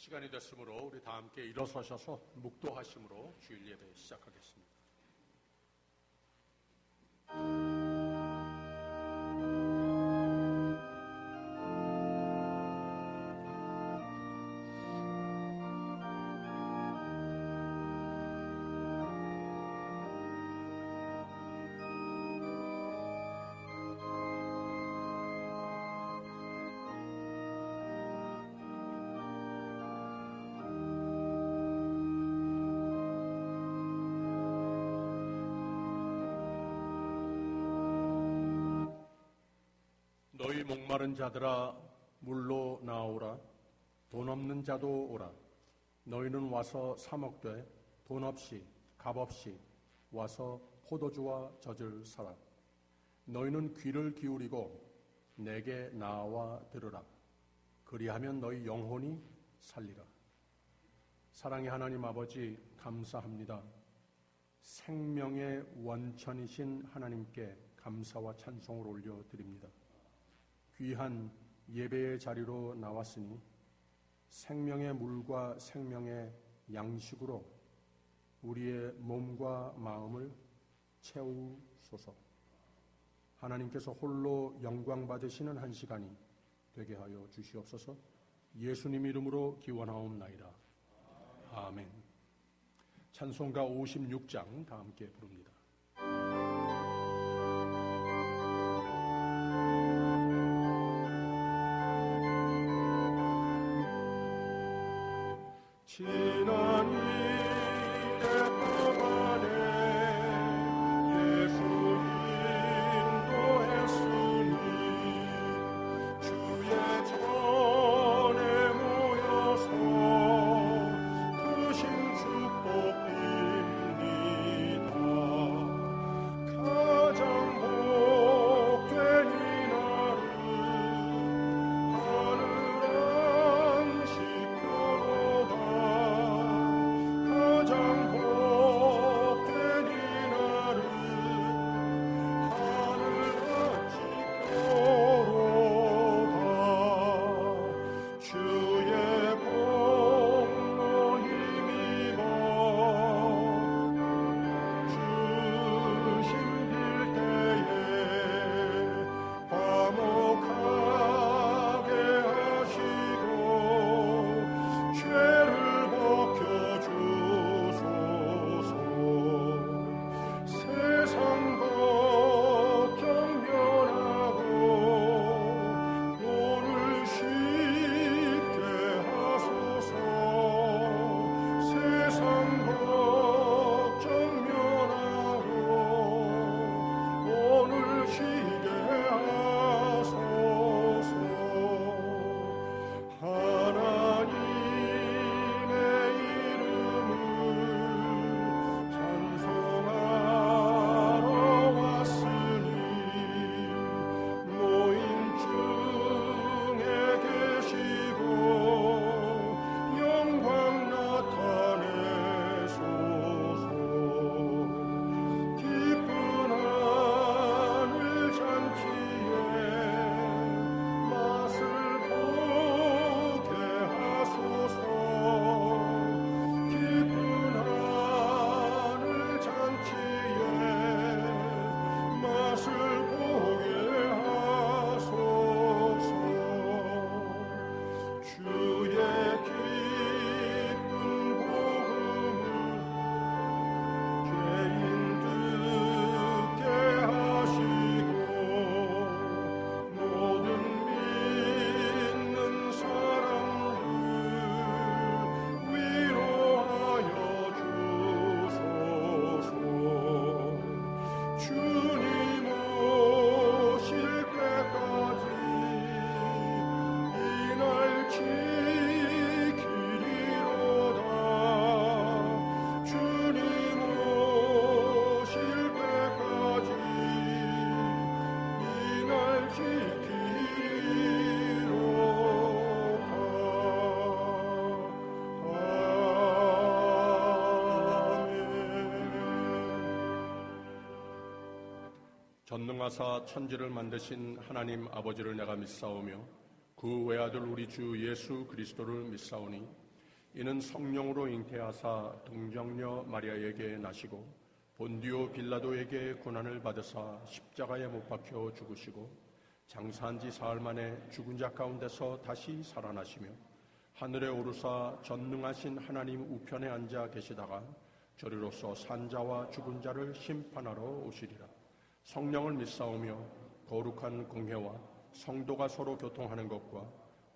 시간이 됐으므로 우리 다 함께 일어서셔서 묵도하심으로 주일 예배 시작하겠습니다. 너희 목마른 자들아 물로 나오라. 돈 없는 자도 오라. 너희는 와서 사 먹되 돈 없이 값 없이 와서 포도주와 젖을 사라. 너희는 귀를 기울이고 내게 나와 들으라. 그리하면 너희 영혼이 살리라. 사랑의 하나님 아버지 감사합니다. 생명의 원천이신 하나님께 감사와 찬송을 올려드립니다. 귀한 예배의 자리로 나왔으니 생명의 물과 생명의 양식으로 우리의 몸과 마음을 채우소서. 하나님께서 홀로 영광 받으시는 한 시간이 되게 하여 주시옵소서. 예수님 이름으로 기원하옵나이다. 아멘. 찬송가 56장 다 함께 부릅니다. 지난 일의 동안에 예수 인도했으니 주의 전에 모여서 크신 축복 빕니다. 가장 복된 이 날은 하늘 안식 가장 복된 이 날은 하늘 안식교로다. 주의 공로 힘입어 주신 빌 때에 화목하게 하시고 죄를 벗겨주소서. 세상 걱정 면하고 오늘 쉽게 하소서. 세상 걱정 면하고 오늘 쉬게 하소서. 하나님의 이름을 찬송하러 왔으니 노인 중에 계시고 영광 나타내소서. 기쁜 하늘 잔치에 맛을 보게 하소서. 기쁜 하늘 잔치에 맛을 보게 하소서. 주의 기쁜 복음을 죄인 듣게 하시고 모든 믿는 사람들 위로하여 주소서. 주님 오실 때까지 이날 지키리로다. 주님 오실 때까지 이날 지키리로다. 아멘. 전능하사 천지를 만드신 하나님 아버지를 내가 믿사오며 그 외아들 우리 주 예수 그리스도를 믿사오니 이는 성령으로 잉태하사 동정녀 마리아에게 나시고 본디오 빌라도에게 고난을 받으사 십자가에 못 박혀 죽으시고 장사한 지 사흘 만에 죽은 자 가운데서 다시 살아나시며 하늘에 오르사 전능하신 하나님 우편에 앉아 계시다가 저리로서 산자와 죽은 자를 심판하러 오시리라. 성령을 믿사오며 거룩한 공회와 성도가 서로 교통하는 것과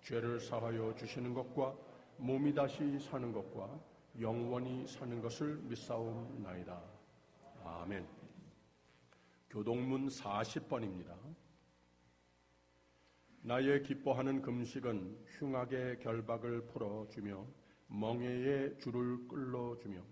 죄를 사하여 주시는 것과 몸이 다시 사는 것과 영원히 사는 것을 믿사옵나이다. 아멘. 교동문 40번입니다. 나의 기뻐하는 금식은 흉악의 결박을 풀어주며 멍에의 줄을 끌어주며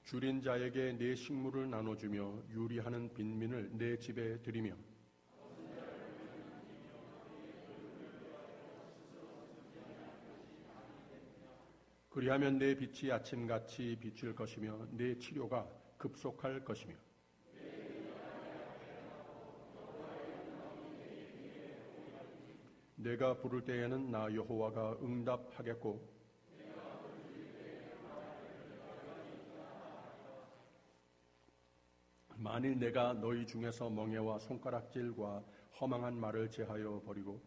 줄인 자에게 내 식물을 나눠주며 유리하는 빈민을 내 집에 들이며 그리하면 내 빛이 아침같이 비출 것이며 내 치료가 급속할 것이며 내가 부를 때에는 나 여호와가 응답하겠고 만일 내가 너희 중에서 멍에와 손가락질과 허망한 말을 제하여 버리고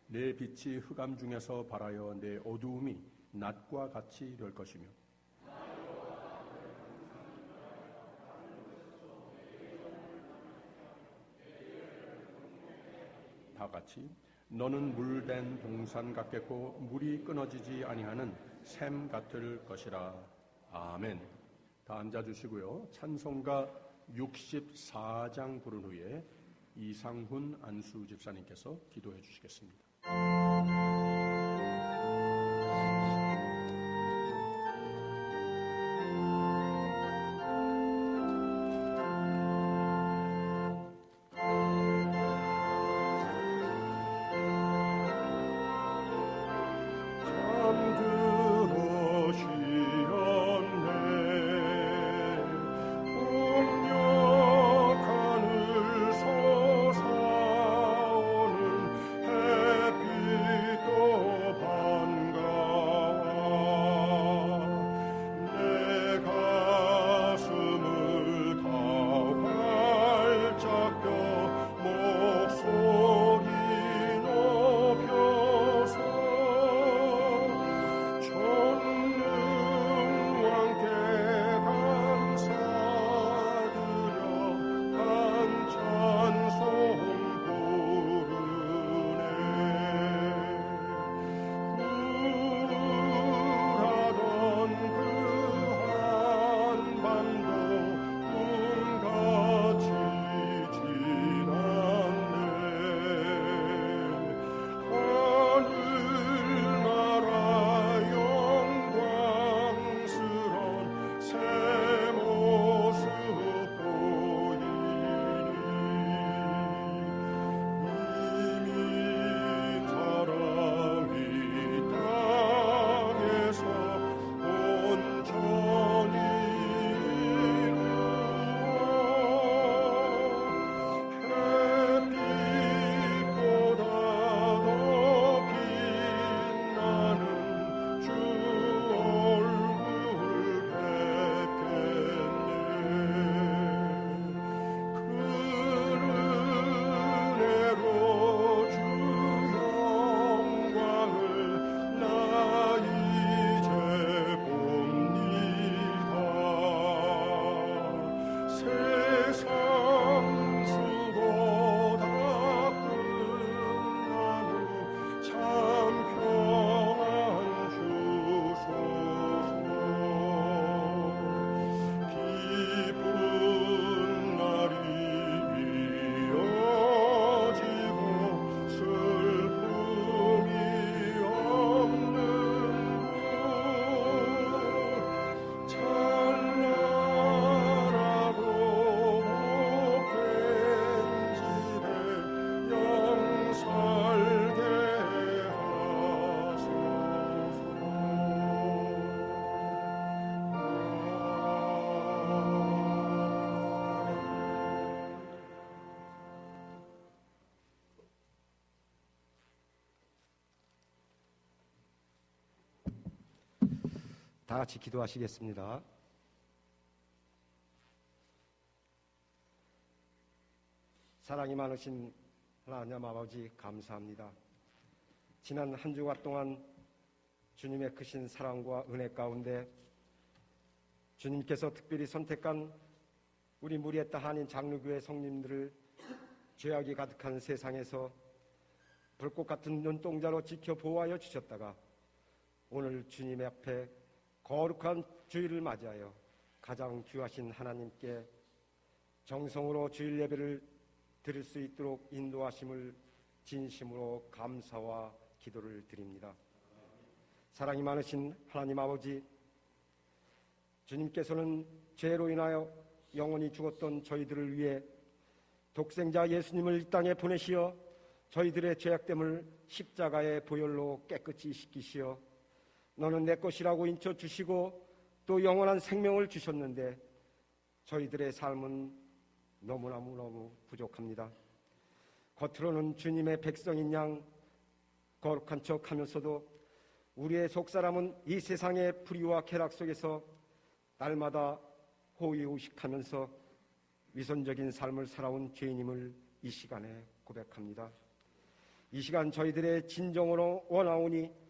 내 빛이 흑암 중에서 발하여 내 어두움이 낮과 같이 될 것이며 다 같이 너는 물된 동산 같겠고 물이 끊어지지 아니하는 샘 같을 것이라. 아멘. 다 앉아주시고요. 찬송가 64장 부른 후에 이상훈 안수 집사님께서 기도해 주시겠습니다. 햇빛도 다 같이 기도하시겠습니다. 사랑이 많으신 하나님 아버지, 감사합니다. 지난 한 주간 동안 주님의 크신 사랑과 은혜 가운데 주님께서 특별히 선택한 우리 무리했다 한인 장로교회 성님들을 죄악이 가득한 세상에서 불꽃 같은 눈동자로 지켜 보호하여 주셨다가 오늘 주님의 앞에 거룩한 주일을 맞이하여 가장 귀하신 하나님께 정성으로 주일 예배를 드릴 수 있도록 인도하심을 진심으로 감사와 기도를 드립니다. 사랑이 많으신 하나님 아버지, 주님께서는 죄로 인하여 영원히 죽었던 저희들을 위해 독생자 예수님을 이 땅에 보내시어 저희들의 죄악됨을 십자가의 보혈로 깨끗이 씻기시어 너는 내 것이라고 인쳐주시고 또 영원한 생명을 주셨는데 저희들의 삶은 너무너무 부족합니다. 겉으로는 주님의 백성인 양 거룩한 척하면서도 우리의 속사람은 이 세상의 불의와 쾌락 속에서 날마다 호의호식하면서 위선적인 삶을 살아온 죄인임을 이 시간에 고백합니다. 이 시간 저희들의 진정으로 원하오니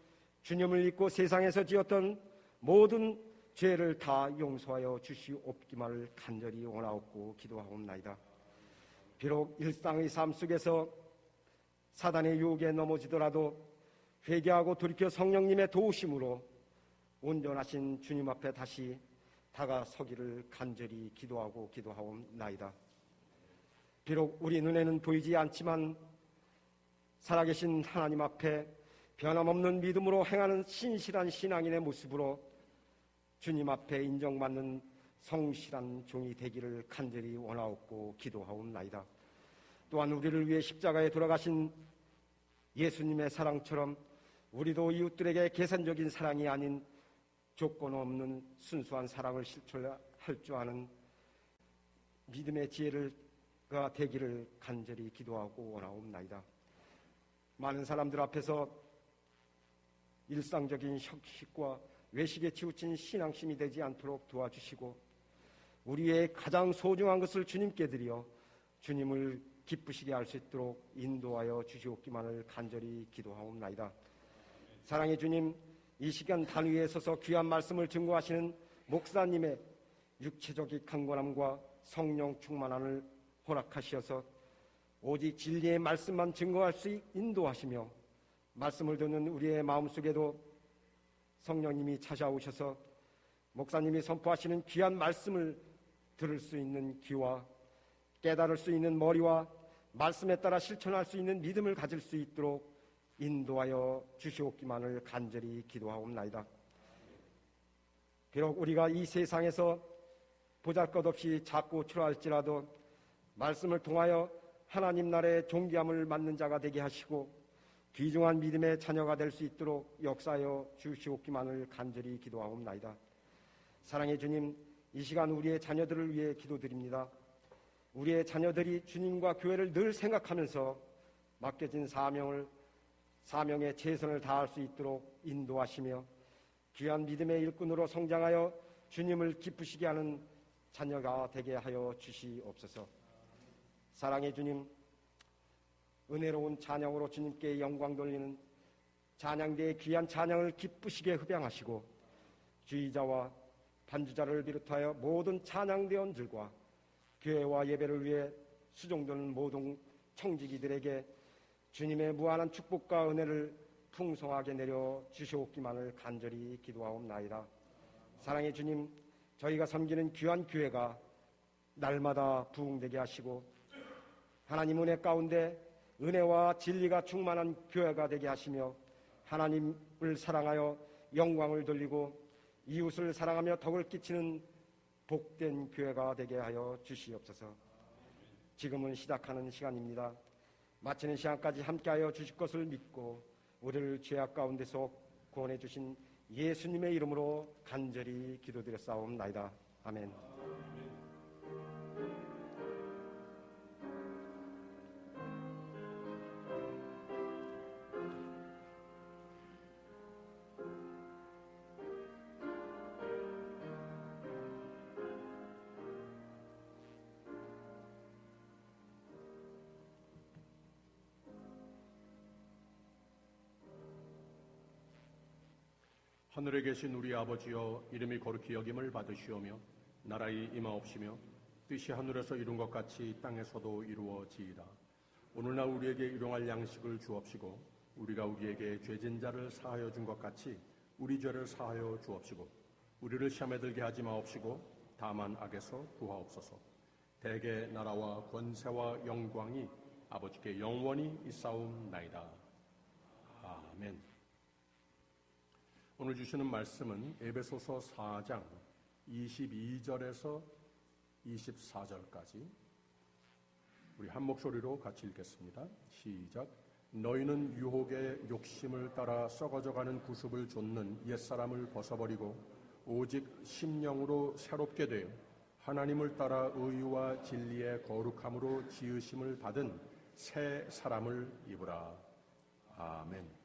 주님을 믿고 세상에서 지었던 모든 죄를 다 용서하여 주시옵기만을 간절히 원하옵고 기도하옵나이다. 비록 일상의 삶 속에서 사단의 유혹에 넘어지더라도 회개하고 돌이켜 성령님의 도우심으로 온전하신 주님 앞에 다시 다가서기를 간절히 기도하옵나이다. 비록 우리 눈에는 보이지 않지만 살아계신 하나님 앞에 변함없는 믿음으로 행하는 신실한 신앙인의 모습으로 주님 앞에 인정받는 성실한 종이 되기를 간절히 원하옵고 기도하옵나이다. 또한 우리를 위해 십자가에 돌아가신 예수님의 사랑처럼 우리도 이웃들에게 계산적인 사랑이 아닌 조건 없는 순수한 사랑을 실천할 줄 아는 믿음의 지혜가 되기를 간절히 기도하고 원하옵나이다. 많은 사람들 앞에서 일상적인 형식과 외식에 치우친 신앙심이 되지 않도록 도와주시고 우리의 가장 소중한 것을 주님께 드려 주님을 기쁘시게 할 수 있도록 인도하여 주시옵기만을 간절히 기도하옵나이다. 사랑의 주님, 이 시간 단 위에 서서 귀한 말씀을 증거하시는 목사님의 육체적인 강건함과 성령 충만함을 허락하시어서 오직 진리의 말씀만 증거할 수 인도하시며 말씀을 듣는 우리의 마음속에도 성령님이 찾아오셔서 목사님이 선포하시는 귀한 말씀을 들을 수 있는 귀와 깨달을 수 있는 머리와 말씀에 따라 실천할 수 있는 믿음을 가질 수 있도록 인도하여 주시옵기만을 간절히 기도하옵나이다. 비록 우리가 이 세상에서 보잘것없이 작고 초라할지라도 말씀을 통하여 하나님 나라의 존귀함을 맡는 자가 되게 하시고 귀중한 믿음의 자녀가 될 수 있도록 역사하여 주시옵기만을 간절히 기도하옵나이다. 사랑의 주님, 이 시간 우리의 자녀들을 위해 기도드립니다. 우리의 자녀들이 주님과 교회를 늘 생각하면서 맡겨진 사명에 최선을 다할 수 있도록 인도하시며 귀한 믿음의 일꾼으로 성장하여 주님을 기쁘시게 하는 자녀가 되게 하여 주시옵소서. 사랑의 주님, 은혜로운 찬양으로 주님께 영광 돌리는 찬양대의 귀한 찬양을 기쁘시게 흡양하시고 주의자와 반주자를 비롯하여 모든 찬양대원들과 교회와 예배를 위해 수종되는 모든 청지기들에게 주님의 무한한 축복과 은혜를 풍성하게 내려 주시옵기만을 간절히 기도하옵나이다. 사랑의 주님, 저희가 섬기는 귀한 교회가 날마다 부흥되게 하시고 하나님 은혜 가운데 은혜와 진리가 충만한 교회가 되게 하시며 하나님을 사랑하여 영광을 돌리고 이웃을 사랑하며 덕을 끼치는 복된 교회가 되게 하여 주시옵소서. 지금은 시작하는 시간입니다. 마치는 시간까지 함께하여 주실 것을 믿고 우리를 죄악 가운데서 구원해 주신 예수님의 이름으로 간절히 기도드렸사옵나이다. 아멘. 하늘에 계신 우리 아버지여, 이름이 거룩히 여김을 받으시오며 나라의 임하옵시며 뜻이 하늘에서 이룬 것 같이 땅에서도 이루어지이다. 오늘날 우리에게 일용할 양식을 주옵시고 우리가 우리에게 죄진 자를 사하여 준 것 같이 우리 죄를 사하여 주옵시고 우리를 시험에 들게 하지 마옵시고 다만 악에서 구하옵소서. 대개 나라와 권세와 영광이 아버지께 영원히 있사옵나이다. 아멘. 오늘 주시는 말씀은 에베소서 4장 22절에서 24절까지 우리 한 목소리로 같이 읽겠습니다. 시작. 너희는 유혹의 욕심을 따라 썩어져가는 구습을 좇는 옛사람을 벗어버리고 오직 심령으로 새롭게 되어 하나님을 따라 의와 진리의 거룩함으로 지으심을 받은 새 사람을 입으라. 아멘.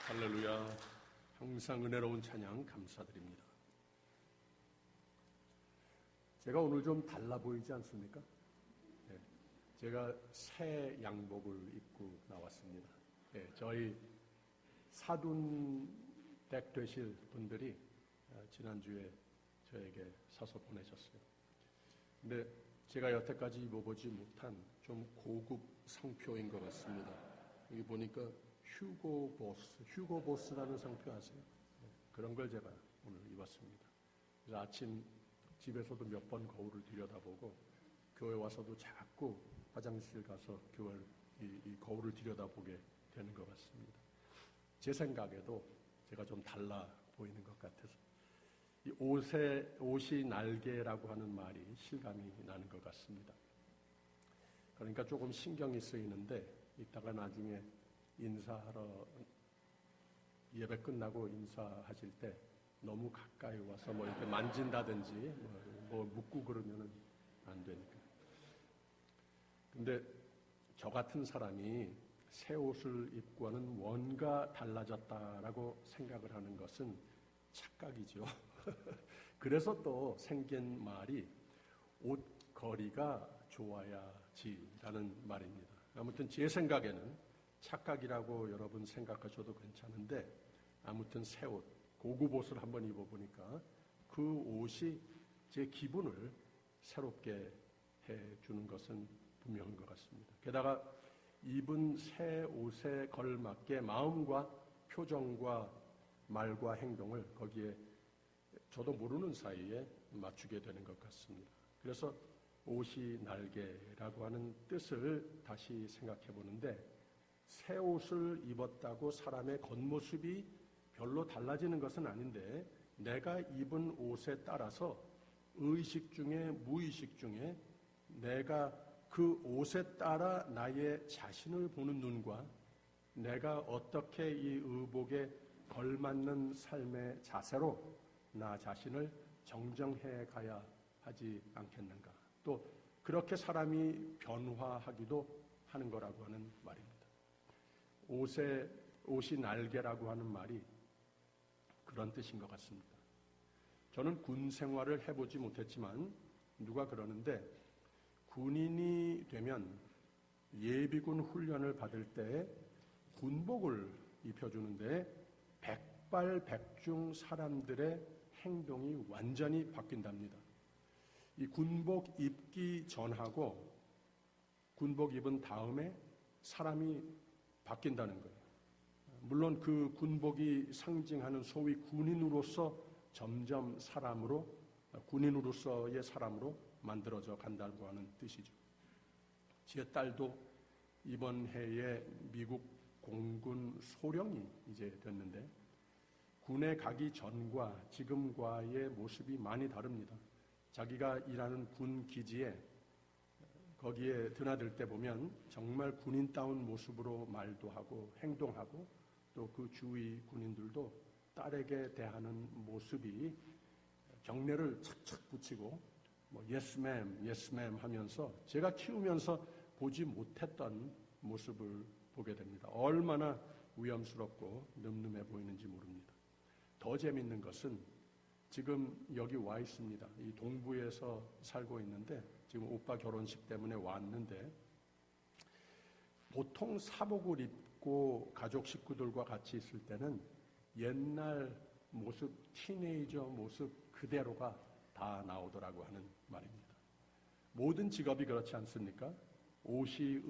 할렐루야. 항상 은혜로운 찬양 감사드립니다. 제가 오늘 좀 달라 보이지 않습니까? 네, 제가 새 양복을 입고 나왔습니다. 네, 저희 사돈 댁 되실 분들이 지난주에 저에게 사서 보내셨어요. 근데 제가 여태까지 입어보지 못한 좀 고급 상표인 것 같습니다. 여기 보니까 휴고 보스라는 상표 아세요? 그런 걸 제가 오늘 입었습니다. 그래서 아침 집에서도 몇 번 거울을 들여다보고 교회 와서도 자꾸 화장실 가서 이 거울을 들여다보게 되는 것 같습니다. 제 생각에도 제가 좀 달라 보이는 것 같아서 이 옷이 날개라고 하는 말이 실감이 나는 것 같습니다. 그러니까 조금 신경이 쓰이는데 이따가 나중에 예배 끝나고 인사하실 때 너무 가까이 와서 뭐 이렇게 만진다든지 뭐 묻고 그러면은 안 되니까. 근데 저 같은 사람이 새 옷을 입고는 뭔가 달라졌다라고 생각을 하는 것은 착각이죠. 그래서 또 생긴 말이 옷걸이가 좋아야지라는 말입니다. 아무튼 제 생각에는 착각이라고 여러분 생각하셔도 괜찮은데 아무튼 새 옷, 고급 옷을 한번 입어보니까 그 옷이 제 기분을 새롭게 해주는 것은 분명한 것 같습니다. 게다가 입은 새 옷에 걸맞게 마음과 표정과 말과 행동을 거기에 저도 모르는 사이에 맞추게 되는 것 같습니다. 그래서 옷이 날개라고 하는 뜻을 다시 생각해 보는데 새 옷을 입었다고 사람의 겉모습이 별로 달라지는 것은 아닌데 내가 입은 옷에 따라서 의식 중에 무의식 중에 내가 그 옷에 따라 나의 자신을 보는 눈과 내가 어떻게 이 의복에 걸맞는 삶의 자세로 나 자신을 정정해 가야 하지 않겠는가. 또 그렇게 사람이 변화하기도 하는 거라고 하는 말입니다. 옷이 날개라고 하는 말이 그런 뜻인 것 같습니다. 저는 군 생활을 해보지 못했지만 누가 그러는데 군인이 되면 예비군 훈련을 받을 때 군복을 입혀주는데 백발백중 사람들의 행동이 완전히 바뀐답니다. 이 군복 입기 전하고 군복 입은 다음에 사람이 바뀐다는 거예요. 물론 그 군복이 상징하는 소위 군인으로서 점점 군인으로서의 사람으로 만들어져 간다고 하는 뜻이죠. 제 딸도 이번 해에 미국 공군 소령이 이제 됐는데 군에 가기 전과 지금과의 모습이 많이 다릅니다. 자기가 일하는 군 기지에 거기에 드나들 때 보면 정말 군인다운 모습으로 말도 하고 행동하고 또 그 주위 군인들도 딸에게 대하는 모습이 경례를 착착 붙이고 뭐 yes ma'am 하면서 제가 키우면서 보지 못했던 모습을 보게 됩니다. 얼마나 위험스럽고 늠름해 보이는지 모릅니다. 더 재밌는 것은 지금 여기 와 있습니다. 이 동부에서 살고 있는데 지금 오빠 결혼식 때문에 왔는데 보통 사복을 입고 가족 식구들과 같이 있을 때는 옛날 모습, 티네이저 모습 그대로가 다 나오더라고 하는 말입니다. 모든 직업이 그렇지 않습니까? 옷이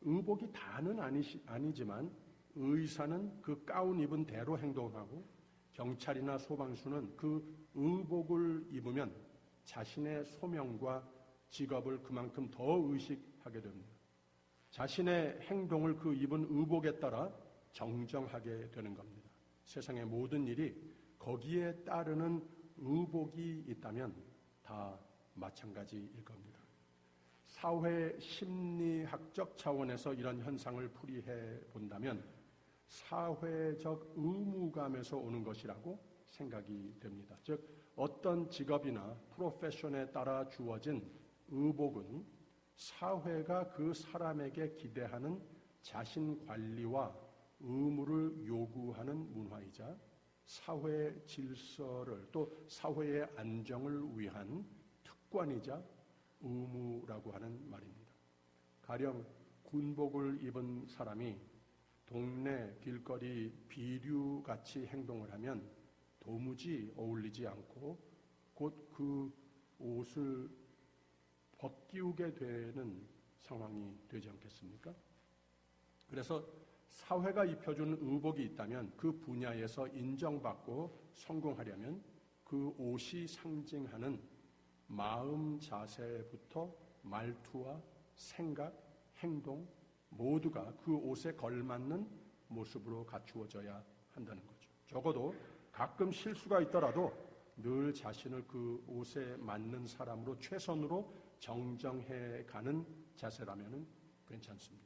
의복이 다는 아니지만 의사는 그 가운 입은 대로 행동하고 경찰이나 소방수는 그 의복을 입으면 자신의 소명과 직업을 그만큼 더 의식하게 됩니다. 자신의 행동을 그 입은 의복에 따라 정정하게 되는 겁니다. 세상의 모든 일이 거기에 따르는 의복이 있다면 다 마찬가지일 겁니다. 사회 심리학적 차원에서 이런 현상을 풀이해 본다면 사회적 의무감에서 오는 것이라고 생각이 됩니다. 즉 어떤 직업이나 프로페션에 따라 주어진 의복은 사회가 그 사람에게 기대하는 자신 관리와 의무를 요구하는 문화이자 사회 질서를 또 사회의 안정을 위한 특권이자 의무라고 하는 말입니다. 가령 군복을 입은 사람이 동네 길거리 비류같이 행동을 하면 도무지 어울리지 않고 곧 그 옷을 벗기우게 되는 상황이 되지 않겠습니까? 그래서 사회가 입혀준 의복이 있다면 그 분야에서 인정받고 성공하려면 그 옷이 상징하는 마음 자세부터 말투와 생각, 행동 모두가 그 옷에 걸맞는 모습으로 갖추어져야 한다는 거죠. 적어도 가끔 실수가 있더라도 늘 자신을 그 옷에 맞는 사람으로 최선으로 정정해가는 자세라면 괜찮습니다.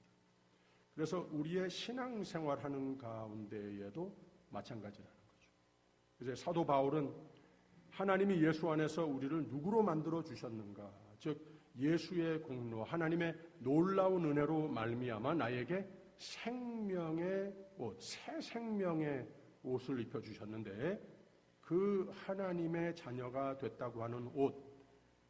그래서 우리의 신앙생활하는 가운데에도 마찬가지라는 거죠. 그래서 사도 바울은 하나님이 예수 안에서 우리를 누구로 만들어 주셨는가, 즉 예수의 공로, 하나님의 놀라운 은혜로 말미암아 나에게 생명의 옷, 새 생명의 옷을 입혀 주셨는데 그 하나님의 자녀가 됐다고 하는 옷,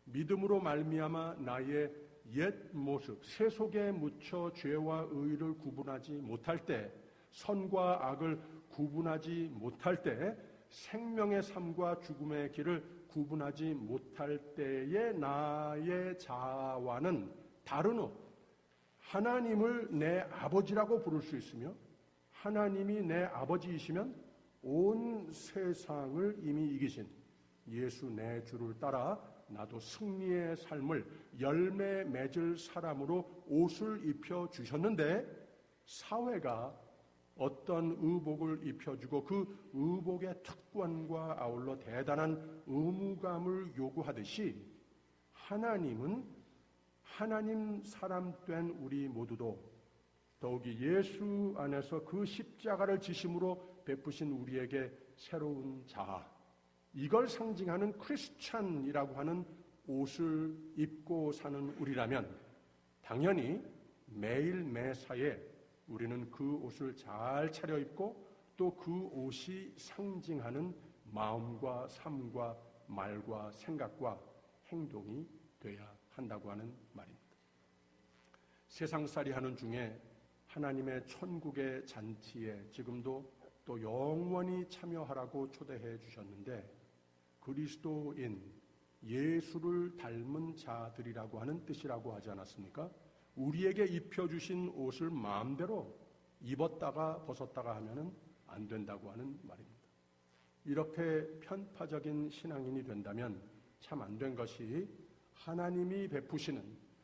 믿음으로 말미암아 나의 옛 모습, 새 속에 묻혀 죄와 의를 구분하지 못할 때, 선과 악을 구분하지 못할 때, 생명의 삶과 죽음의 길을 구분하지 못할 때의 나의 자아와는 다른 옷, 하나님을 내 아버지라고 부를 수 있으며 하나님이 내 아버지이시면 온 세상을 이미 이기신 예수 내 주를 따라 나도 승리의 삶을 열매 맺을 사람으로 옷을 입혀 주셨는데 사회가 어떤 의복을 입혀주고 그 의복의 특권과 아울러 대단한 의무감을 요구하듯이 하나님은 하나님 사람 된 우리 모두도 더욱이 예수 안에서 그 십자가를 지심으로 베푸신 우리에게 새로운 자아, 이걸 상징하는 크리스찬이라고 하는 옷을 입고 사는 우리라면 당연히 매일 매사에 우리는 그 옷을 잘 차려입고 또 그 옷이 상징하는 마음과 삶과 말과 생각과 행동이 돼야 한다고 하는 말입니다. 세상살이 하는 중에 하나님의 천국의 잔치에 지금도 또 영원히 참여하라고 초대해 주셨는데 그리스도인, 예수를 닮은 자들이라고 하는 뜻이라고 하지 않았습니까? 우리에게 입혀주신 옷을 마음대로 입었다가 벗었다가 하면은 안 된다고 하는 말입니다. 이렇게 편파적인 신앙인이 된다면 참 안 된 것이 하나님이 베푸시는,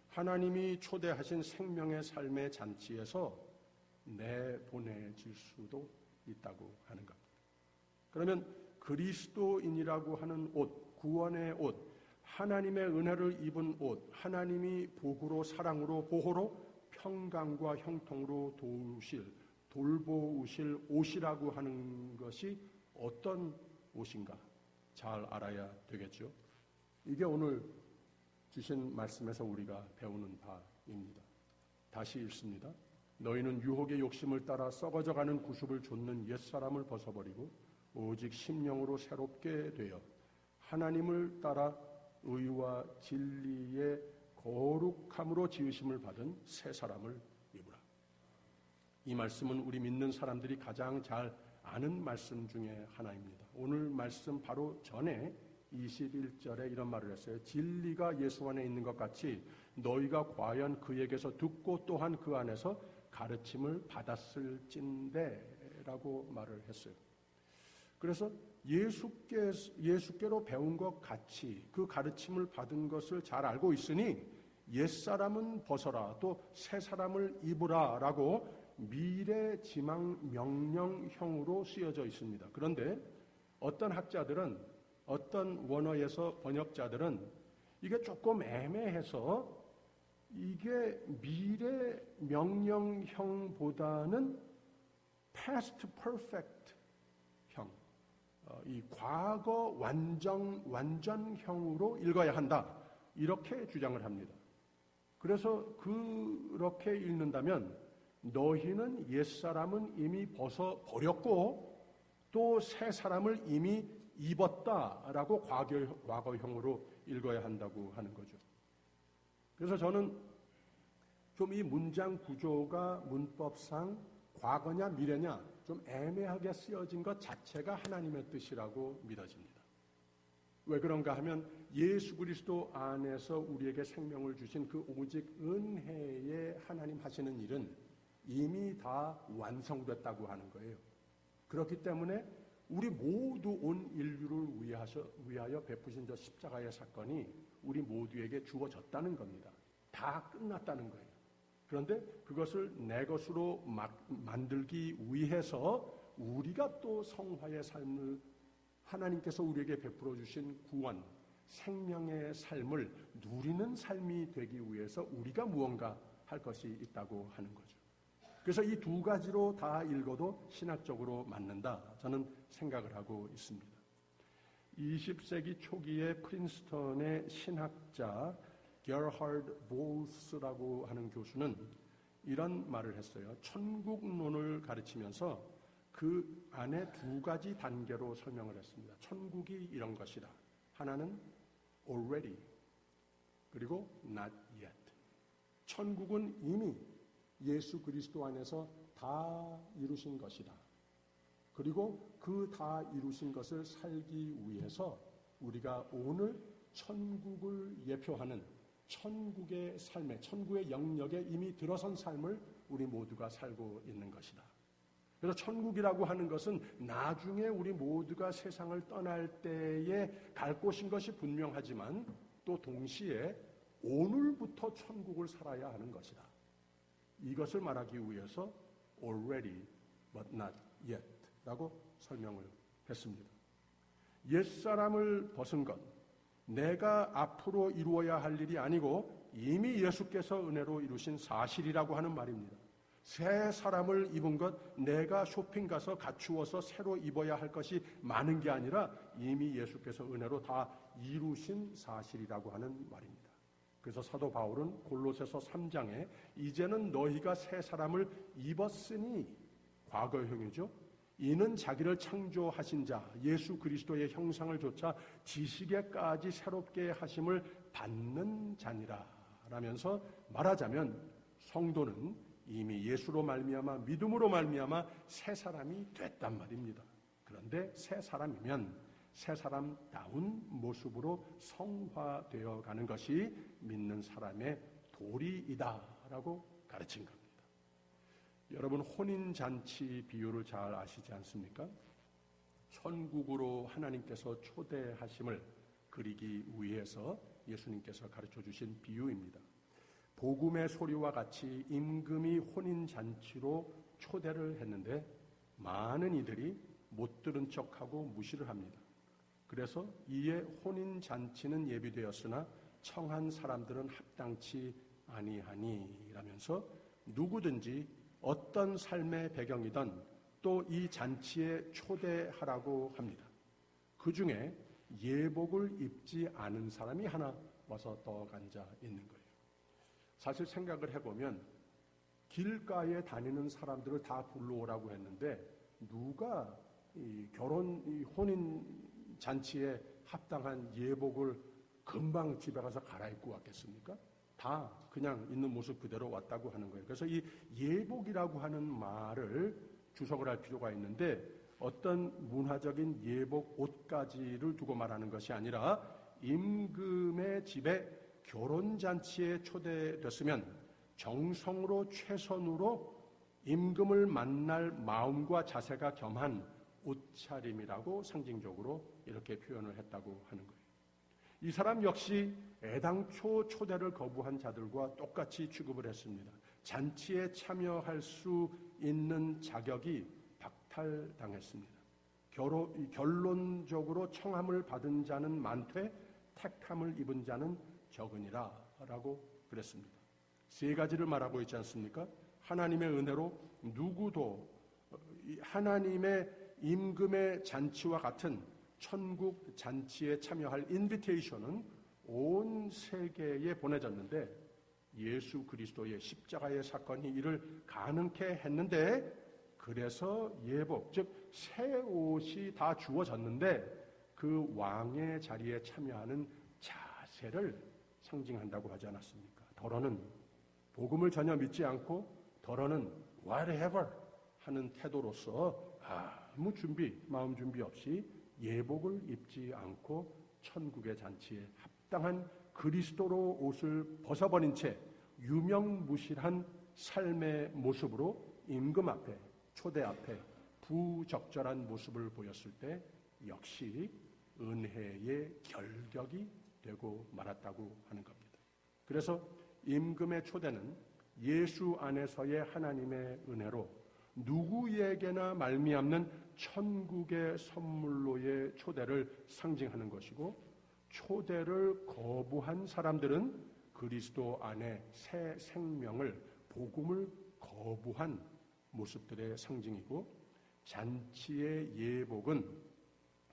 하나님이 초대하신 생명의 삶의 잔치에서 내보내질 수도 있다고 하는 겁니다. 그러면 그리스도인이라고 하는 옷, 구원의 옷, 하나님의 은혜를 입은 옷, 하나님이 복으로 사랑으로 보호로 평강과 형통으로 돌보우실 옷이라고 하는 것이 어떤 옷인가 잘 알아야 되겠죠. 이게 오늘 주신 말씀에서 우리가 배우는 바입니다. 다시 읽습니다. 너희는 유혹의 욕심을 따라 썩어져가는 구습을 좇는 옛사람을 벗어버리고 오직 심령으로 새롭게 되어 하나님을 따라 의와 진리의 거룩함으로 지으심을 받은 새 사람을 입으라. 이 말씀은 우리 믿는 사람들이 가장 잘 아는 말씀 중에 하나입니다. 오늘 말씀 바로 전에 21절에 이런 말을 했어요. 진리가 예수 안에 있는 것 같이 너희가 과연 그에게서 듣고 또한 그 안에서 가르침을 받았을진대라고 말을 했어요. 그래서 예수께로 배운 것 같이 그 가르침을 받은 것을 잘 알고 있으니 옛사람은 벗어라 또 새사람을 입으라 라고 미래지망 명령형으로 쓰여져 있습니다. 그런데 어떤 학자들은, 어떤 원어에서 번역자들은 이게 조금 애매해서 이게 미래 명령형보다는 past perfect 형, 이 과거 완전형으로 읽어야 한다, 이렇게 주장을 합니다. 그래서 그렇게 읽는다면 너희는 옛사람은 이미 벗어버렸고 또 새 사람을 이미 입었다라고 과거형으로 읽어야 한다고 하는 거죠. 그래서 저는 좀 이 문장 구조가 문법상 과거냐 미래냐 좀 애매하게 쓰여진 것 자체가 하나님의 뜻이라고 믿어집니다. 왜 그런가 하면 예수 그리스도 안에서 우리에게 생명을 주신 그 오직 은혜의 하나님 하시는 일은 이미 다 완성됐다고 하는 거예요. 그렇기 때문에 우리 모두 온 인류를 위하여 베푸신 저 십자가의 사건이 우리 모두에게 주어졌다는 겁니다. 다 끝났다는 거예요. 그런데 그것을 내 것으로 만들기 위해서 우리가 또 성화의 삶을 하나님께서 우리에게 베풀어 주신 구원, 생명의 삶을 누리는 삶이 되기 위해서 우리가 무언가 할 것이 있다고 하는 거죠. 그래서 이 두 가지로 다 읽어도 신학적으로 맞는다, 저는 생각을 하고 있습니다. 20세기 초기에 프린스턴의 신학자 게르하르드 볼스라고 하는 교수는 이런 말을 했어요. 천국론을 가르치면서 그 안에 두 가지 단계로 설명을 했습니다. 천국이 이런 것이다. 하나는 already, 그리고 not yet. 천국은 이미 예수 그리스도 안에서 다 이루신 것이다. 그리고 그 다 이루신 것을 살기 위해서 우리가 오늘 천국을 예표하는 천국의 삶에, 천국의 영역에 이미 들어선 삶을 우리 모두가 살고 있는 것이다. 그래서 천국이라고 하는 것은 나중에 우리 모두가 세상을 떠날 때에 갈 곳인 것이 분명하지만 또 동시에 오늘부터 천국을 살아야 하는 것이다. 이것을 말하기 위해서 already but not yet 라고 설명을 했습니다. 옛사람을 벗은 것, 내가 앞으로 이루어야 할 일이 아니고 이미 예수께서 은혜로 이루신 사실이라고 하는 말입니다. 새 사람을 입은 것, 내가 쇼핑 가서 갖추어서 새로 입어야 할 것이 많은 게 아니라 이미 예수께서 은혜로 다 이루신 사실이라고 하는 말입니다. 그래서 사도 바울은 골로새서 3장에 이제는 너희가 새 사람을 입었으니, 과거형이죠. 이는 자기를 창조하신 자 예수 그리스도의 형상을 조차 지식에까지 새롭게 하심을 받는 자니라 라면서 말하자면 성도는 이미 예수로 말미암아 믿음으로 말미암아 새 사람이 됐단 말입니다. 그런데 새 사람이면 새 사람다운 모습으로 성화되어 가는 것이 믿는 사람의 도리이다라고 가르친 겁니다. 여러분, 혼인잔치 비유를 잘 아시지 않습니까? 천국으로 하나님께서 초대하심을 그리기 위해서 예수님께서 가르쳐 주신 비유입니다. 복음의 소리와 같이 임금이 혼인잔치로 초대를 했는데 많은 이들이 못 들은 척하고 무시를 합니다. 그래서 이에 혼인잔치는 예비되었으나 청한 사람들은 합당치 아니하니 라면서 누구든지 어떤 삶의 배경이든 또 이 잔치에 초대하라고 합니다. 그 중에 예복을 입지 않은 사람이 하나 와서 떡 앉아 있는 거예요. 사실 생각을 해보면 길가에 다니는 사람들을 다 불러오라고 했는데 누가 이 혼인 잔치에 합당한 예복을 금방 집에 가서 갈아입고 왔겠습니까? 다 그냥 있는 모습 그대로 왔다고 하는 거예요. 그래서 이 예복이라고 하는 말을 주석을 할 필요가 있는데 어떤 문화적인 예복 옷가지를 두고 말하는 것이 아니라 임금의 집에 결혼잔치에 초대됐으면 정성으로 최선으로 임금을 만날 마음과 자세가 겸한 옷차림이라고 상징적으로 이렇게 표현을 했다고 하는 거예요. 이 사람 역시 애당초 초대를 거부한 자들과 똑같이 취급을 했습니다. 잔치에 참여할 수 있는 자격이 박탈당했습니다. 결론적으로 청함을 받은 자는 많되 택함을 입은 자는 적으니라 라고 그랬습니다. 세 가지를 말하고 있지 않습니까? 하나님의 은혜로 누구도 하나님의 임금의 잔치와 같은 천국 잔치에 참여할 인비테이션은 온 세계에 보내졌는데 예수 그리스도의 십자가의 사건이 이를 가능케 했는데 그래서 예복, 즉 새 옷이 다 주어졌는데 그 왕의 자리에 참여하는 자세를 상징한다고 하지 않았습니까? 더러는 복음을 전혀 믿지 않고 더러는 whatever 하는 태도로서 아무 마음 준비 없이 예복을 입지 않고 천국의 잔치에 합당한 그리스도로 옷을 벗어버린 채 유명무실한 삶의 모습으로 임금 앞에, 초대 앞에 부적절한 모습을 보였을 때 역시 은혜의 결격이 되고 말았다고 하는 겁니다. 그래서 임금의 초대는 예수 안에서의 하나님의 은혜로 누구에게나 말미암는 천국의 선물로의 초대를 상징하는 것이고, 초대를 거부한 사람들은 그리스도 안에 새 생명을, 복음을 거부한 모습들의 상징이고, 잔치의 예복은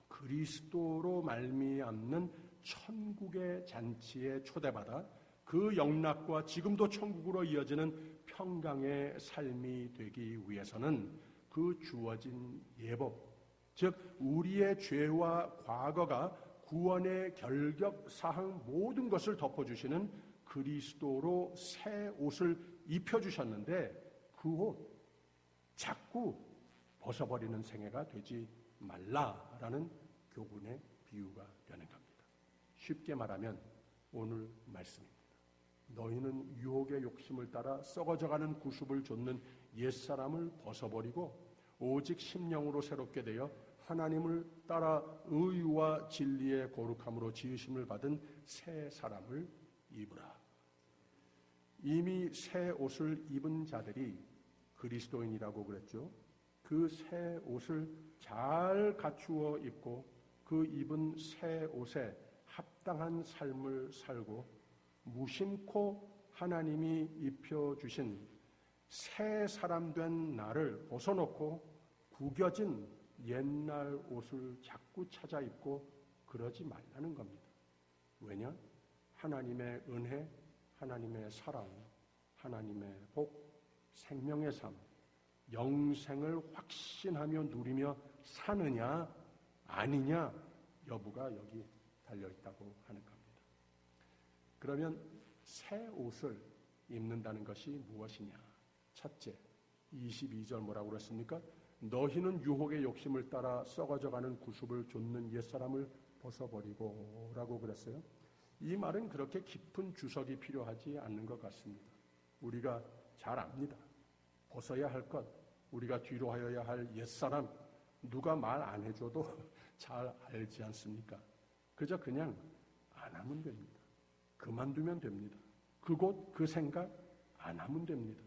그리스도로 말미암는 천국의 잔치에 초대받아 그 영락과 지금도 천국으로 이어지는 평강의 삶이 되기 위해서는 그 주어진 예복, 즉 우리의 죄와 과거가 구원의 결격 사항 모든 것을 덮어주시는 그리스도로 새 옷을 입혀주셨는데 그 옷 자꾸 벗어버리는 생애가 되지 말라라는 교훈의 비유가 되는 겁니다. 쉽게 말하면 오늘 말씀입니다. 너희는 유혹의 욕심을 따라 썩어져가는 구습을 좇는 옛사람을 벗어버리고 오직 심령으로 새롭게 되어 하나님을 따라 의와 진리의 거룩함으로 지으심을 받은 새 사람을 입으라. 이미 새 옷을 입은 자들이 그리스도인이라고 그랬죠. 그 새 옷을 잘 갖추어 입고 그 입은 새 옷에 합당한 삶을 살고 무심코 하나님이 입혀주신 새 사람 된 나를 벗어놓고 구겨진 옛날 옷을 자꾸 찾아 입고 그러지 말라는 겁니다. 왜냐? 하나님의 은혜, 하나님의 사랑, 하나님의 복, 생명의 삶, 영생을 확신하며 누리며 사느냐 아니냐 여부가 여기 달려있다고 하는 겁니다. 그러면 새 옷을 입는다는 것이 무엇이냐? 첫째, 22절 뭐라고 그랬습니까? 너희는 유혹의 욕심을 따라 썩어져가는 구습을 좇는 옛사람을 벗어버리고 라고 그랬어요. 이 말은 그렇게 깊은 주석이 필요하지 않는 것 같습니다. 우리가 잘 압니다. 벗어야 할 것, 우리가 뒤로 하여야 할 옛사람, 누가 말 안 해줘도 잘 알지 않습니까? 그저 그냥 안 하면 됩니다. 그만두면 됩니다. 그곳 그 생각 안 하면 됩니다.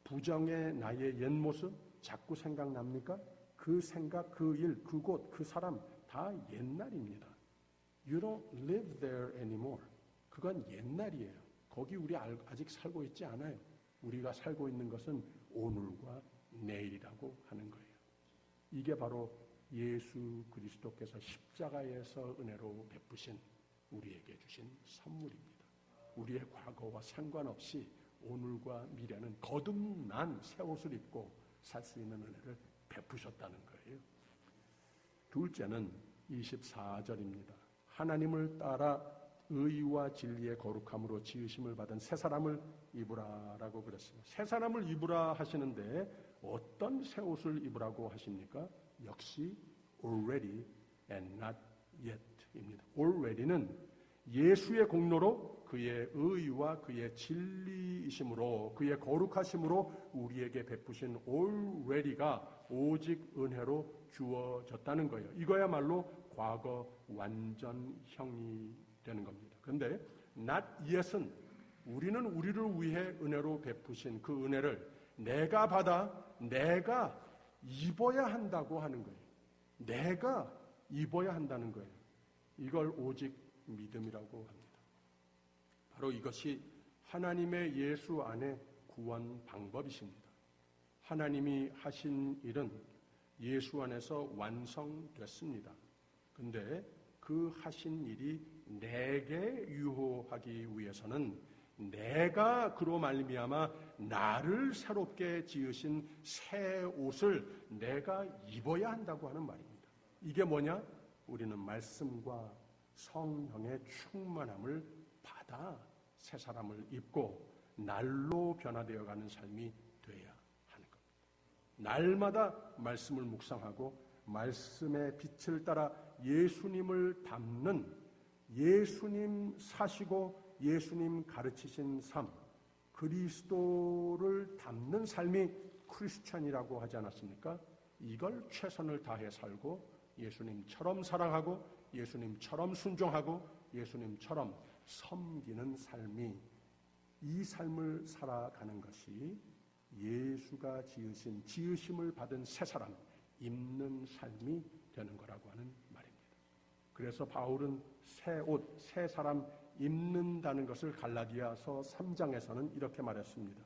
부정의 나의 옛 모습 자꾸 생각납니까? 그 생각, 그 일, 그곳, 그 사람 다 옛날입니다. You don't live there anymore. 그건 옛날이에요. 거기 우리 아직 살고 있지 않아요. 우리가 살고 있는 것은 오늘과 내일이라고 하는 거예요. 이게 바로 예수 그리스도께서 십자가에서 은혜로 베푸신 우리에게 주신 선물입니다. 우리의 과거와 상관없이 오늘과 미래는 거듭난 새 옷을 입고 살 수 있는 은혜를 베푸셨다는 거예요. 둘째는 24절입니다. 하나님을 따라 의와 진리의 거룩함으로 지으심을 받은 새 사람을 입으라라고 그랬어요. 새 사람을 입으라 하시는데 어떤 새 옷을 입으라고 하십니까? 역시 already and not yet입니다. already는 예수의 공로로 그의 의와 그의 진리이심으로 그의 거룩하심으로 우리에게 베푸신 already가 오직 은혜로 주어졌다는 거예요. 이거야말로 과거 완전형이 되는 겁니다. 그런데 not yet은 우리는 우리를 위해 은혜로 베푸신 그 은혜를 내가 받아 내가 입어야 한다고 하는 거예요. 내가 입어야 한다는 거예요. 이걸 오직 믿음이라고 합니다. 바로 이것이 하나님의 예수 안의 구원 방법이십니다. 하나님이 하신 일은 예수 안에서 완성됐습니다. 근데 그 하신 일이 내게 유효하기 위해서는 내가 그로 말미암아 나를 새롭게 지으신 새 옷을 내가 입어야 한다고 하는 말입니다. 이게 뭐냐? 우리는 말씀과 성령의 충만함을 받아 새 사람을 입고 날로 변화되어가는 삶이 돼야 하는 겁니다. 날마다 말씀을 묵상하고 말씀의 빛을 따라 예수님을 닮는, 예수님 사시고 예수님 가르치신 삶, 그리스도를 닮는 삶이 크리스찬이라고 하지 않았습니까? 이걸 최선을 다해 살고 예수님처럼 사랑하고 예수님처럼 순종하고 예수님처럼 섬기는 삶이, 이 삶을 살아가는 것이 예수가 지으심을 받은 새 사람, 입는 삶이 되는 거라고 하는 말입니다. 그래서 바울은 새 옷, 새 사람 입는다는 것을 갈라디아서 3장에서는 이렇게 말했습니다.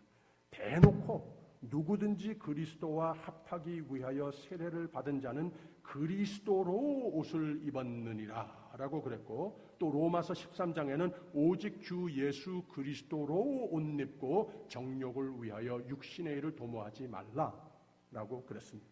대놓고 누구든지 그리스도와 합하기 위하여 세례를 받은 자는 그리스도로 옷을 입었느니라 라고 그랬고, 또 로마서 13장에는 오직 주 예수 그리스도로 옷 입고 정욕을 위하여 육신의 일을 도모하지 말라라고 그랬습니다.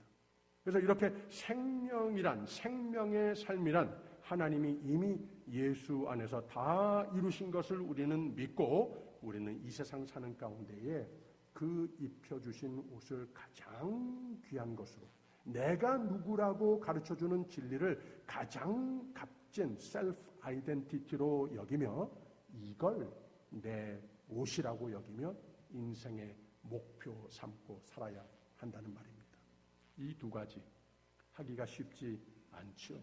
그래서 이렇게 생명의 삶이란 하나님이 이미 예수 안에서 다 이루신 것을 우리는 믿고, 우리는 이 세상 사는 가운데에 그 입혀주신 옷을 가장 귀한 것으로, 내가 누구라고 가르쳐주는 진리를 가장 값진 셀프 아이덴티티로 여기며, 이걸 내 옷이라고 여기며 인생의 목표 삼고 살아야 한다는 말입니다. 이 두 가지 하기가 쉽지 않죠.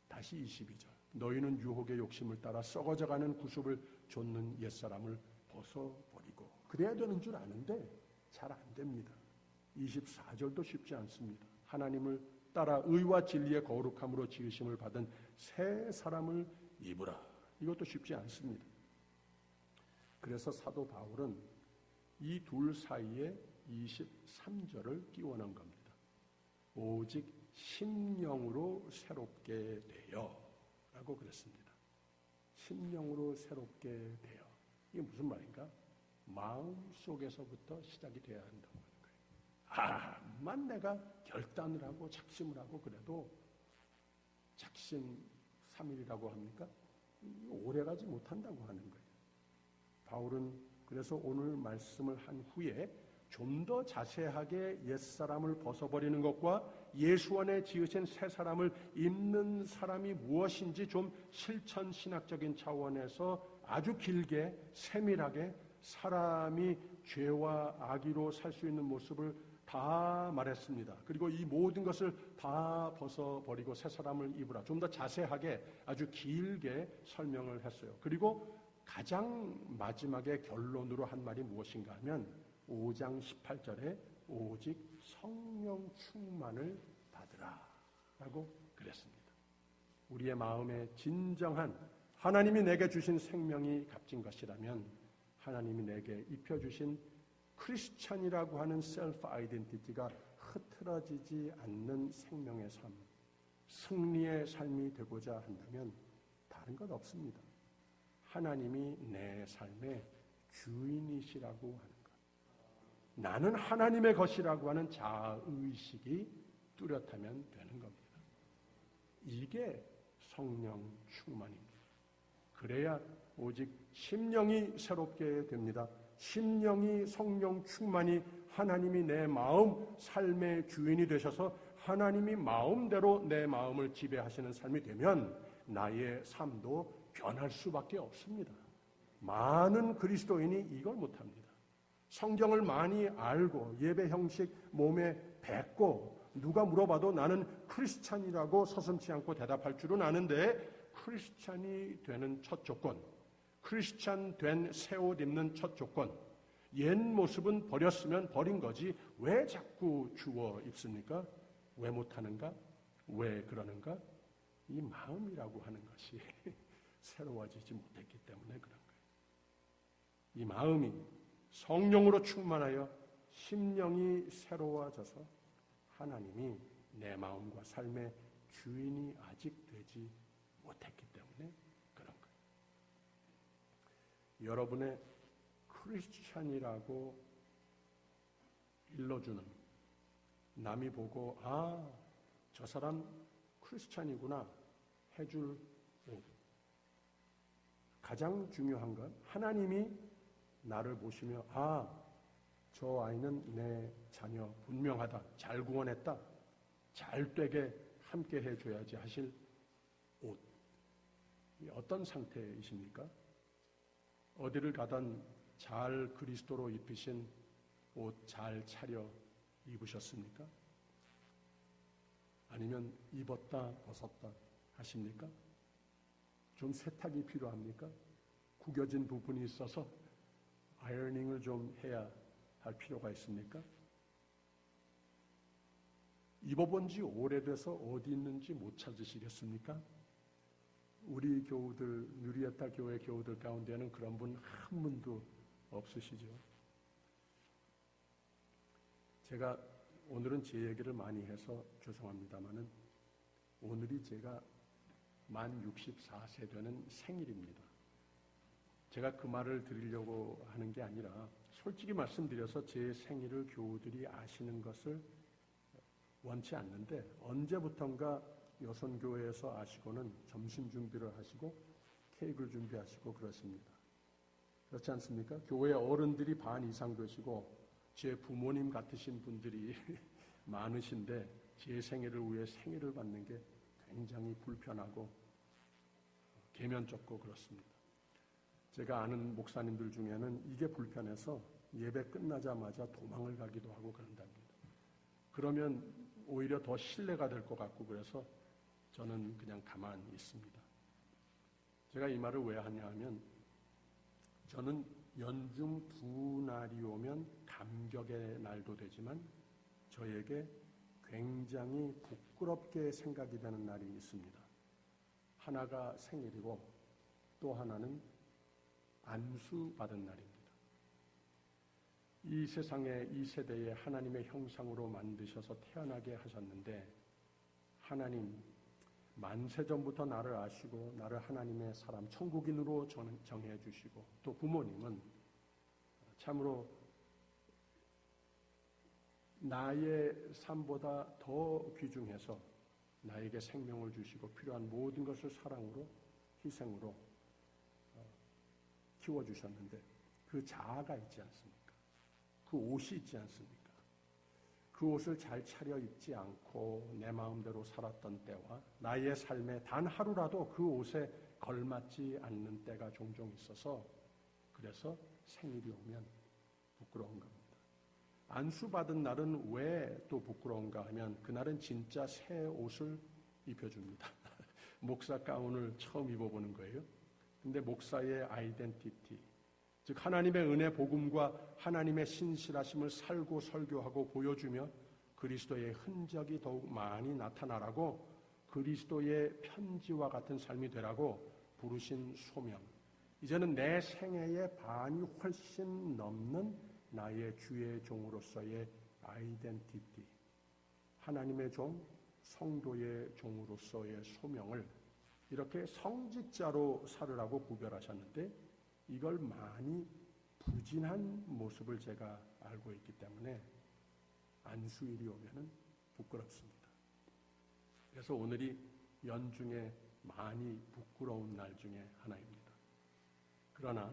다시 22절. 너희는 유혹의 욕심을 따라 썩어져가는 구습을 좇는 옛사람을 벗어버리고. 그래야 되는 줄 아는데 잘 안 됩니다. 24절도 쉽지 않습니다. 하나님을 따라 의와 진리의 거룩함으로 지으심을 받은 새 사람을 입으라. 이것도 쉽지 않습니다. 그래서 사도 바울은 이 둘 사이에 23절을 끼워 넣은 겁니다. 오직 심령으로 새롭게 되어 라고 그랬습니다. 심령으로 새롭게 되어. 이게 무슨 말인가? 마음 속에서부터 시작이 돼야 한다고 하는 거예요. 암만 내가 결단을 하고 작심을 하고 그래도 작심 3일이라고 합니까? 오래가지 못한다고 하는 거예요. 바울은 그래서 오늘 말씀을 한 후에 좀 더 자세하게 옛사람을 벗어버리는 것과 예수 안에 지으신 새 사람을 입는 사람이 무엇인지 좀 실천신학적인 차원에서 아주 길게 세밀하게 사람이 죄와 악의로 살 수 있는 모습을 다 말했습니다. 그리고 이 모든 것을 다 벗어버리고 새 사람을 입으라. 좀 더 자세하게 아주 길게 설명을 했어요. 그리고 가장 마지막에 결론으로 한 말이 무엇인가 하면 5장 18절에 오직 성령 충만을 받으라 라고 그랬습니다. 우리의 마음에 진정한 하나님이 내게 주신 생명이 값진 것이라면 하나님이 내게 입혀주신 크리스찬이라고 하는 셀프 아이덴티티가 흐트러지지 않는 생명의 삶, 승리의 삶이 되고자 한다면 다른 것 없습니다. 하나님이 내 삶의 주인이시라고 하는 것, 나는 하나님의 것이라고 하는 자의식이 뚜렷하면 되는 겁니다. 이게 성령 충만입니다. 그래야 오직 심령이 새롭게 됩니다. 심령이 성령 충만이 하나님이 내 마음, 삶의 주인이 되셔서 하나님이 마음대로 내 마음을 지배하시는 삶이 되면 나의 삶도 변할 수밖에 없습니다. 많은 그리스도인이 이걸 못합니다. 성경을 많이 알고 예배 형식 몸에 뱉고 누가 물어봐도 나는 크리스찬이라고 서슴지 않고 대답할 줄은 아는데, 크리스찬이 되는 첫 조건, 크리스찬 된 새 옷 입는 첫 조건, 옛 모습은 버렸으면 버린 거지 왜 자꾸 주워 입습니까? 왜 못하는가? 왜 그러는가? 이 마음이라고 하는 것이 새로워지지 못했기 때문에 그런 거예요. 이 마음이 성령으로 충만하여 심령이 새로워져서 하나님이 내 마음과 삶의 주인이 아직 되지 못했기 때문에 그런 거예요. 여러분의 크리스찬이라고 일러주는, 남이 보고 저 사람 크리스찬이구나 해줄 옷. 가장 중요한 건 하나님이 나를 보시며 저 아이는 내 자녀 분명하다, 잘 구원했다, 잘 되게 함께 해줘야지 하실 옷. 어떤 상태이십니까? 어디를 가든 잘 그리스도로 입히신 옷 잘 차려 입으셨습니까? 아니면 입었다 벗었다 하십니까? 좀 세탁이 필요합니까? 구겨진 부분이 있어서 아이러닝을 좀 해야 할 필요가 있습니까? 입어본 지 오래돼서 어디 있는지 못 찾으시겠습니까? 우리 교우들, 누리의 딸 교회 교우들 가운데는 그런 분 한 분도 없으시죠? 제가 오늘은 제 얘기를 많이 해서 죄송합니다마는 오늘이 제가 만 64세 되는 생일입니다. 제가 그 말을 드리려고 하는 게 아니라 솔직히 말씀드려서 제 생일을 교우들이 아시는 것을 원치 않는데 언제부턴가 여선교회에서 아시고는 점심 준비를 하시고 케이크를 준비하시고 그렇습니다. 그렇지 않습니까? 교회 어른들이 반 이상 되시고 제 부모님 같으신 분들이 많으신데 제 생일을 위해 생일을 받는 게 굉장히 불편하고 계면쩍고 그렇습니다. 제가 아는 목사님들 중에는 이게 불편해서 예배 끝나자마자 도망을 가기도 하고 그런답니다. 그러면 오히려 더 신뢰가 될 것 같고 그래서 저는 그냥 가만히 있습니다. 제가 이 말을 왜 하냐 하면 저는 연중 2날이 오면 감격의 날도 되지만 저에게 굉장히 부끄럽게 생각이 되는 날이 있습니다. 하나가 생일이고 또 하나는 안수 받은 날입니다. 이 세상에 이 세대에 하나님의 형상으로 만드셔서 태어나게 하셨는데 하나님 만세 전부터 나를 아시고 나를 하나님의 사람 천국인으로 정해 주시고 또 부모님은 참으로 나의 삶보다 더 귀중해서 나에게 생명을 주시고 필요한 모든 것을 사랑으로 희생으로 키워주셨는데 그 자아가 있지 않습니까? 그 옷이 있지 않습니까? 그 옷을 잘 차려 입지 않고 내 마음대로 살았던 때와 나의 삶에 단 하루라도 그 옷에 걸맞지 않는 때가 종종 있어서 그래서 생일이 오면 부끄러운 겁니다. 안수받은 날은 왜 또 부끄러운가 하면 그날은 진짜 새 옷을 입혀줍니다. 목사 가운을 처음 입어보는 거예요. 근데 목사의 아이덴티티, 즉 하나님의 은혜 복음과 하나님의 신실하심을 살고 설교하고 보여주며 그리스도의 흔적이 더욱 많이 나타나라고 그리스도의 편지와 같은 삶이 되라고 부르신 소명. 이제는 내 생애의 반이 훨씬 넘는 나의 주의 종으로서의 아이덴티티, 하나님의 종, 성도의 종으로서의 소명을 이렇게 성직자로 살으라고 구별하셨는데 이걸 많이 부진한 모습을 제가 알고 있기 때문에 안수일이 오면은 부끄럽습니다. 그래서 오늘이 연중에 많이 부끄러운 날 중에 하나입니다. 그러나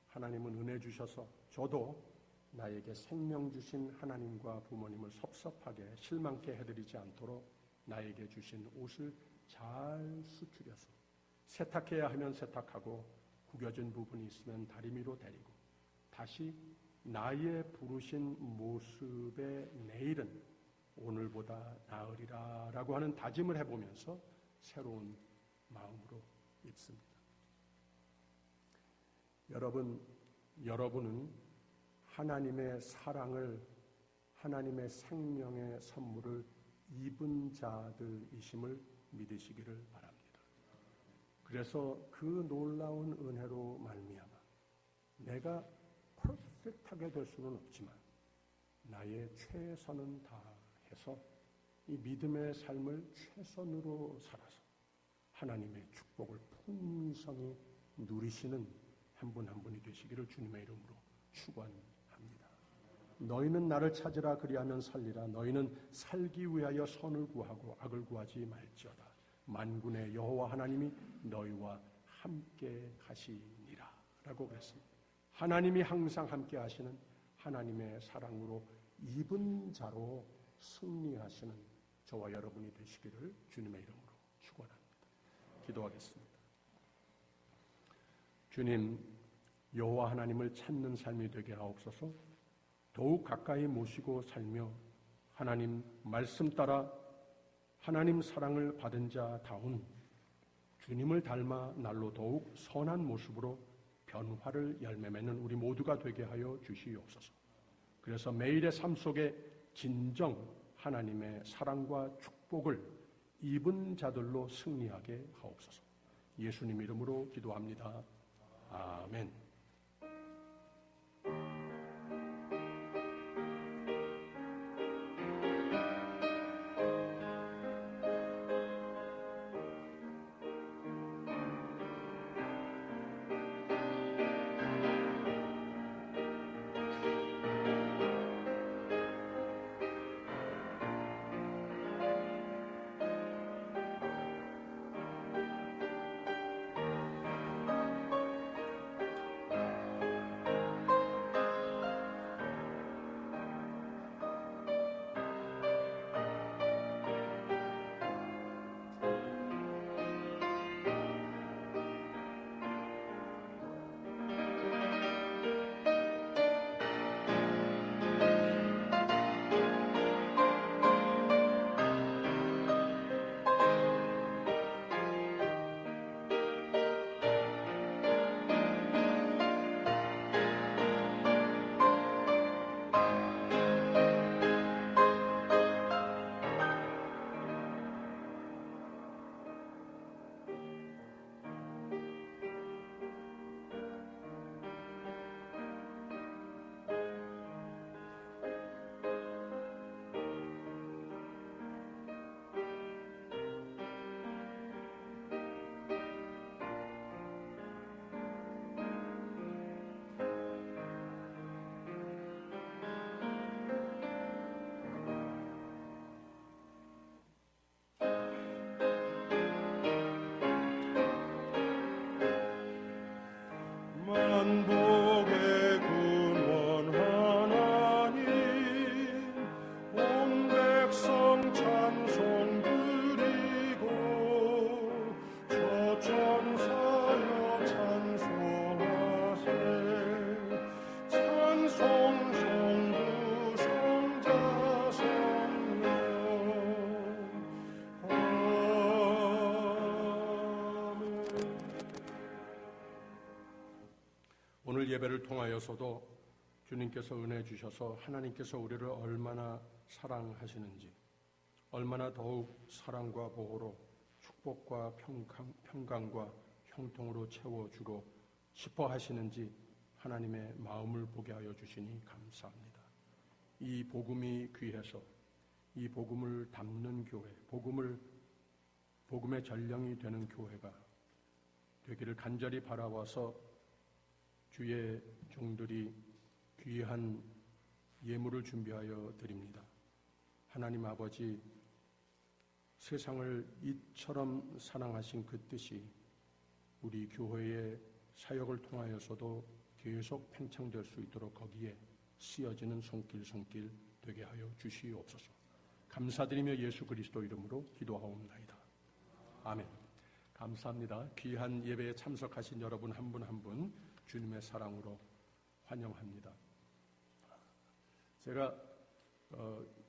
하나님은 은혜 주셔서 저도 나에게 생명 주신 하나님과 부모님을 섭섭하게 실망케 해드리지 않도록 나에게 주신 옷을 잘 수출해서 세탁해야 하면 세탁하고 구겨진 부분이 있으면 다리미로 데리고 다시 나의 부르신 모습의 내일은 오늘보다 나으리라 라고 하는 다짐을 해보면서 새로운 마음으로 입습니다. 여러분은 하나님의 사랑을, 하나님의 생명의 선물을 입은 자들이심을 믿으시기를 바랍니다. 그래서 그 놀라운 은혜로 말미암아 내가 퍼펙트하게 될 수는 없지만 나의 최선은 다해서 이 믿음의 삶을 최선으로 살아서 하나님의 축복을 풍성히 누리시는 한 분 한 분이 되시기를 주님의 이름으로 축원합니다. 너희는 나를 찾으라 그리하면 살리라. 너희는 살기 위하여 선을 구하고 악을 구하지 말지어다. 만군의 여호와 하나님이 너희와 함께 하시니라 라고 그랬습니다. 하나님이 항상 함께 하시는, 하나님의 사랑으로 입은 자로 승리하시는 저와 여러분이 되시기를 주님의 이름으로 축원합니다. 기도하겠습니다. 주님, 여호와 하나님을 찾는 삶이 되게 하옵소서. 더욱 가까이 모시고 살며 하나님 말씀 따라 하나님 사랑을 받은 자다운 주님을 닮아 날로 더욱 선한 모습으로 변화를 열매 맺는 우리 모두가 되게 하여 주시옵소서. 그래서 매일의 삶 속에 진정 하나님의 사랑과 축복을 입은 자들로 승리하게 하옵소서. 예수님 이름으로 기도합니다. 아멘. 만복의 근원 하나님, 온 백성 찬송 드리고 저 천사여 찬송하세. 찬송 성부 성자 성령 아멘. 오늘 예배를 통하여서도 주님께서 은혜 주셔서 하나님께서 우리를 얼마나 사랑하시는지, 얼마나 더욱 사랑과 보호로 축복과 평강과 형통으로 채워주고 싶어 하시는지 하나님의 마음을 보게 하여 주시니 감사합니다. 이 복음이 귀해서 이 복음을 담는 교회, 복음의 전령이 되는 교회가 되기를 간절히 바라와서 주의 종들이 귀한 예물을 준비하여 드립니다. 하나님 아버지, 세상을 이처럼 사랑하신 그 뜻이 우리 교회의 사역을 통하여서도 계속 팽창될 수 있도록 거기에 쓰여지는 손길 되게 하여 주시옵소서. 감사드리며 예수 그리스도 이름으로 기도하옵나이다. 아멘. 감사합니다. 귀한 예배에 참석하신 여러분 한 분 한 분 주님의 사랑으로 환영합니다. 제가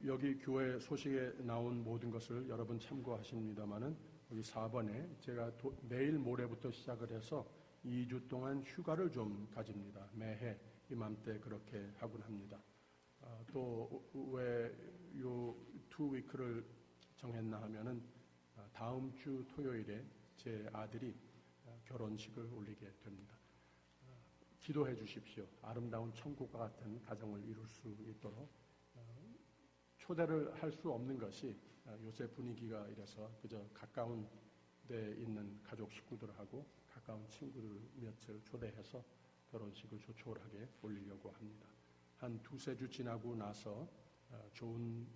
여기 교회 소식에 나온 모든 것을 여러분 참고하십니다마는 여기 4번에 제가 내일 모레부터 시작을 해서 2주 동안 휴가를 좀 가집니다. 매해 이맘때 그렇게 하곤 합니다. 또 왜 요 2위크를 정했나 하면은 다음 주 토요일에 제 아들이 결혼식을 올리게 됩니다. 기도해 주십시오. 아름다운 천국과 같은 가정을 이룰 수 있도록. 초대를 할 수 없는 것이 요새 분위기가 이래서 그저 가까운 데 있는 가족 식구들하고 가까운 친구들 몇을 초대해서 결혼식을 조촐하게 올리려고 합니다. 한 2-3주 지나고 나서 좋은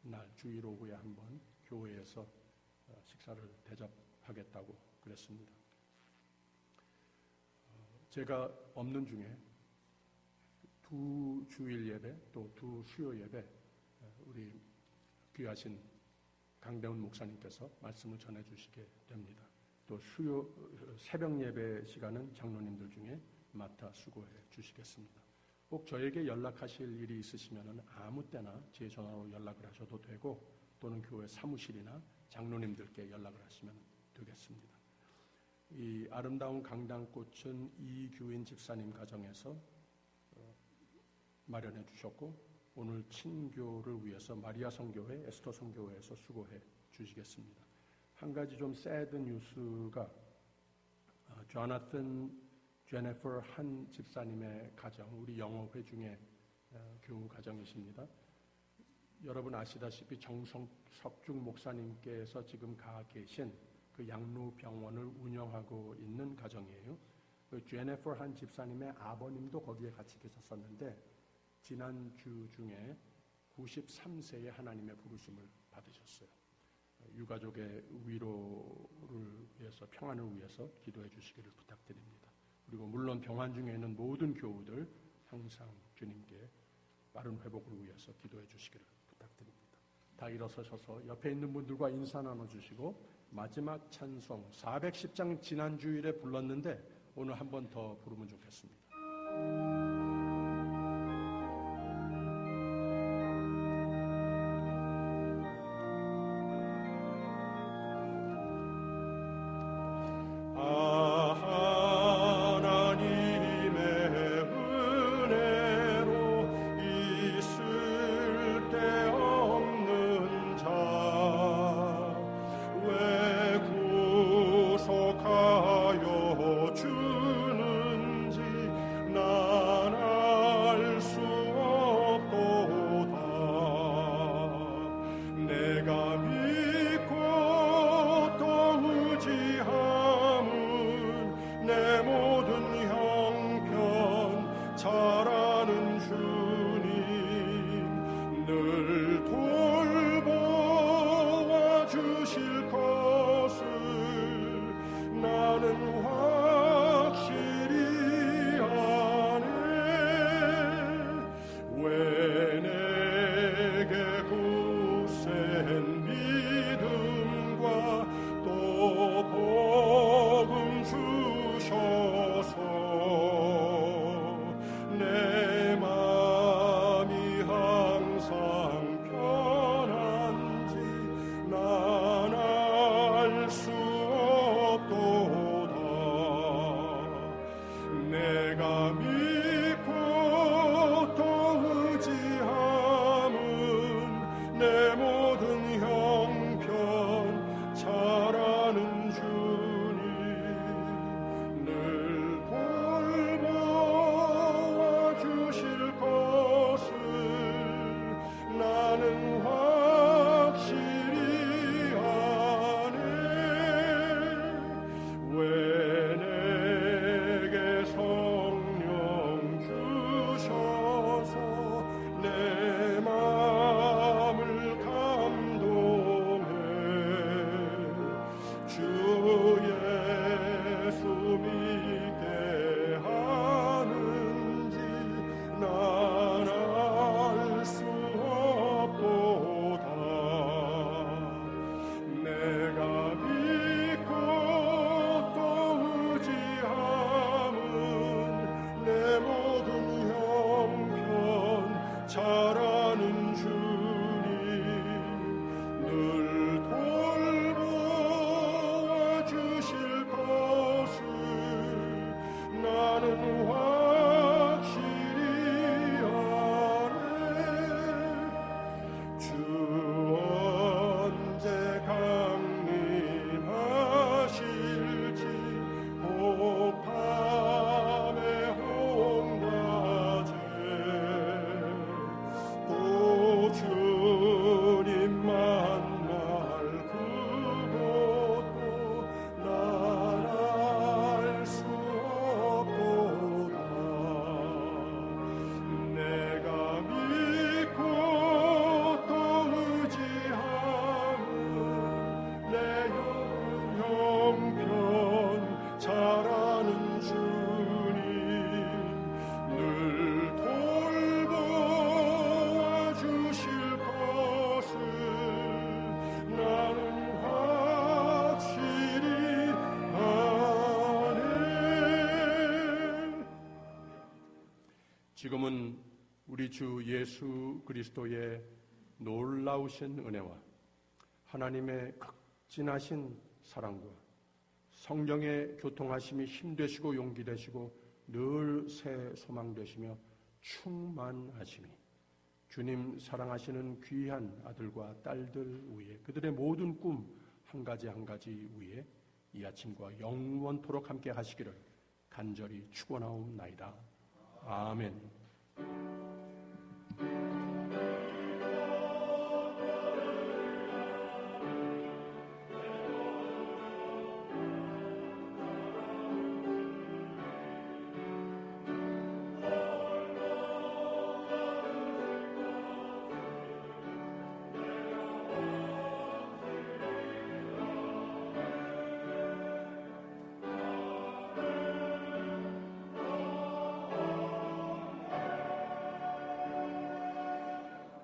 날 주일 오후에 한번 교회에서 식사를 대접하겠다고 그랬습니다. 제가 없는 중에 두 주일 예배 또 두 수요 예배 우리 귀하신 강대훈 목사님께서 말씀을 전해주시게 됩니다. 또 수요 새벽 예배 시간은 장로님들 중에 맡아 수고해 주시겠습니다. 꼭 저에게 연락하실 일이 있으시면 아무 때나 제 전화로 연락을 하셔도 되고 또는 교회 사무실이나 장로님들께 연락을 하시면 되겠습니다. 이 아름다운 강당꽃은 이규인 집사님 가정에서 마련해 주셨고 오늘 친교를 위해서 마리아 성교회, 에스터 성교회에서 수고해 주시겠습니다. 한 가지 좀 새드 뉴스가 조나탄 제네퍼 한 집사님의 가정, 우리 영어회 중에 교우 가정이십니다. 여러분 아시다시피 정석중 목사님께서 지금 가 계신 그 양로병원을 운영하고 있는 가정이에요. 그 제네퍼 한 집사님의 아버님도 거기에 같이 계셨었는데 지난주 중에 93세에 하나님의 부르심을 받으셨어요. 유가족의 위로를 위해서, 평안을 위해서 기도해 주시기를 부탁드립니다. 그리고 물론 병환 중에 있는 모든 교우들 항상 주님께 빠른 회복을 위해서 기도해 주시기를 부탁드립니다. 다 일어서셔서 옆에 있는 분들과 인사 나눠주시고 마지막 찬송 410장 지난 주일에 불렀는데 오늘 한 번 더 부르면 좋겠습니다. 왜 내게 성령 지금은 우리 주 예수 그리스도의 놀라우신 은혜와 하나님의 극진하신 사랑과 성령의 교통하심이 힘되시고 용기 되시고 늘 새 소망 되시며 충만하심이 주님 사랑하시는 귀한 아들과 딸들 위에 그들의 모든 꿈 한 가지 한 가지 위에 이 아침과 영원토록 함께 하시기를 간절히 축원하옵나이다. 아멘.